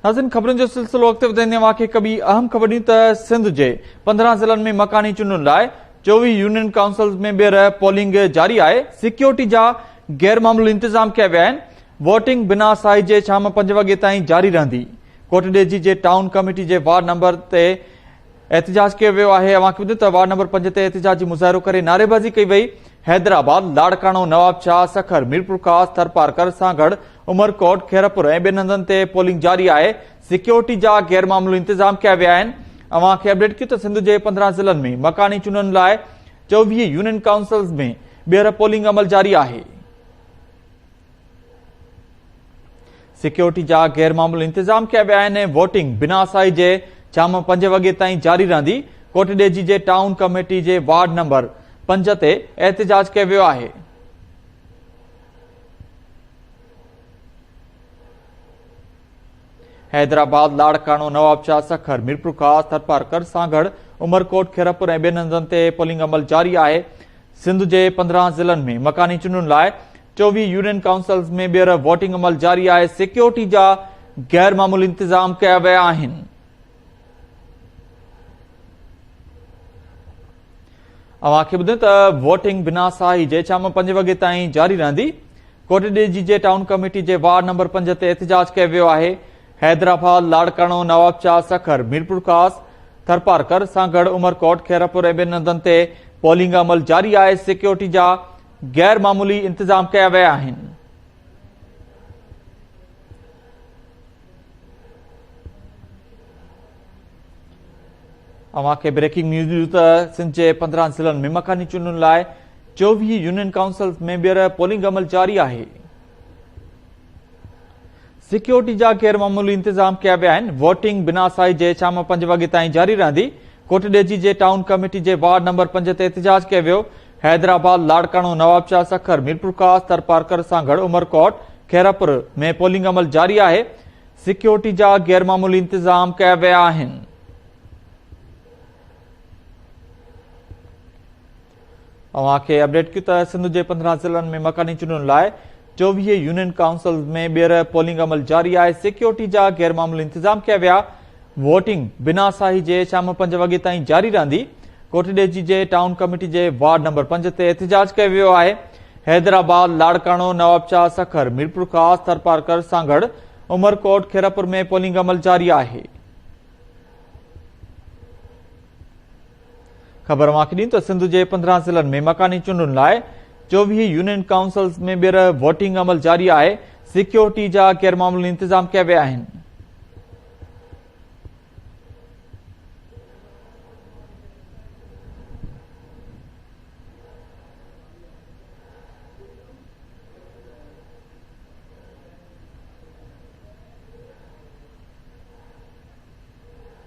नाज़रीन ख़बरुनि जो सिलसिलो अॻिते वधाईंदे वाक़े कबी अहम ख़बर ॾियूं त सिंध जे 15 ज़िलनि में मकानी चूंडुनि लाइ 24 यूनियन काउंसिल्स में ॿीहर पोलिंग जारी आहे। सिक्योरिटी जा गैर मामूली इंतजाम कया विया आहिनि। वोटिंग बिना साई जे शाम 5 वॻे ताईं जारी रहंदी। कोटडेजी जे टाउन कमेटी जे वार्ड नंबर ते एहतजाज कयो वियो आहे। अव्हांखे ॿुधायो त वार्ड नंबर 5 ते एहतजाजी मुज़ाहिरो करे नारेबाज़ी कई वई। हैदराबाद, लाड़काणो, नवाबशाह, सखर, मीरपुर खास, थरपारकर, सांगड़, उमरकोट, खेरपुर ऐं ॿियनि हंधनि ते पोलिंग जारी आहे। सिक्योरिटी जा गैर मामूली इंतजाम कया विया आहिनि। अव्हांखे अपडेट कयूं त सिंध जे 15 ज़िलनि में मकानी चूंडुनि लाइ 24 यूनियन काउंसिल्स में ॿीहर पोलिंग अमल जारी आहे। सिक्योरिटी जा गैर मामूली इंतजाम कया विया आहिनि। वोटिंग बिना साई जे शाम 5 वॻे ताईं जारी रहंदी। कोटडेजी जे टाउन कमेटी जे वार्ड नंबर 5 ते एहतजाज कयो वियो आहे। हैदराबाद, लाड़काणो, नवाबशाह, सखर, मीरपुर खास, थरपारकर, सांगड़, उमरकोट, खेरपुर ऐं ॿियनि हंधनि ते पोलिंग अमल जारी आहे। सिंध जे 15 ज़िलनि में मकानी चूंडुनि लाइ 24 यूनियन काउंसिल्स में ॿीहर वोटिंग अमल जारी आहे। सिक्योरिटी जा गैर मामूली इंतजाम कया विया आहिनि। अव्हांखे ॿुधायो त वोटिंग बिना साई जे शाम 5 वॻे ताईं जारी रहंदी। कोटडेजी जे टाउन कमेटी जे वार्ड नंबर 5 ते एहतजाज कयो वियो आहे। हैदराबाद, लाड़काणो, नवाबशाह, सखर, मीरपुर खास, थरपारकर, सांगड़, उमरकोट, खेरपुर ऐं ॿियनि हंधनि ते पोलिंग अमल जारी आहे। सिक्योरिटी जा गैर मामूली इंतजाम कया विया आहिनि। अव्हांखे ब्रेकिंग न्यूज़ ॾियूं त सिंध जे 15 ज़िलनि में मकानी चूंडुनि लाइ 24 यूनियन काउंसिल्स में ॿीहर पोलिंग अमल जारी आहे। सिक्योरिटी जा गैर मामूली इंतजाम कया विया आहिनि। वोटिंग बिना साई जे शाम 5 वॻे ताईं जारी रहंदी। कोटडेजी जे टाउन कमेटी जे वार्ड नंबर 5 ते एहतजाज कयो वियो। हैदराबाद, लाड़काणो, नवाबशाह, सखर, मीरपुर खास, थरपारकर, सांगड़, उमरकोट, खेरपुर में पोलिंग अमल जारी आहे। सिक्योरिटी जा गैर मामूली इंतजाम कया विया आहिनि। अव्हांखे अपडेट कयूं त सिंध जे 15 ज़िलनि में मकानी चूंडुनि लाइ 24 यूनियन काउंसिल्स में ॿीहर पोलिंग अमल जारी आहे। सिक्योरिटी जा गैर मामूली इंतजाम कया विया। वोटिंग बिना साई जे शाम 5 वॻे ताईं जारी रहंदी। कोटडेजी जे टाउन कमेटी जे वार्ड नंबर 5 ते एहतजाज कयो वियो आहे। हैदराबाद, लाड़काणो, नवाबशाह, सखर, मीरपुर खास, थरपारकर, सांगड़, उमरकोट, खेरपुर में पोलिंग अमल जारी आहे। ख़बर अव्हांखे ॾियूं त सिंध जे 15 ज़िलनि में मकानी चूंडुनि लाइ 24 यूनियन काउंसिल्स में ॿीहर वोटिंग अमल जारी आहे। सिक्योरिटी जा गैर मामूली इंतजाम कया विया आहिनि।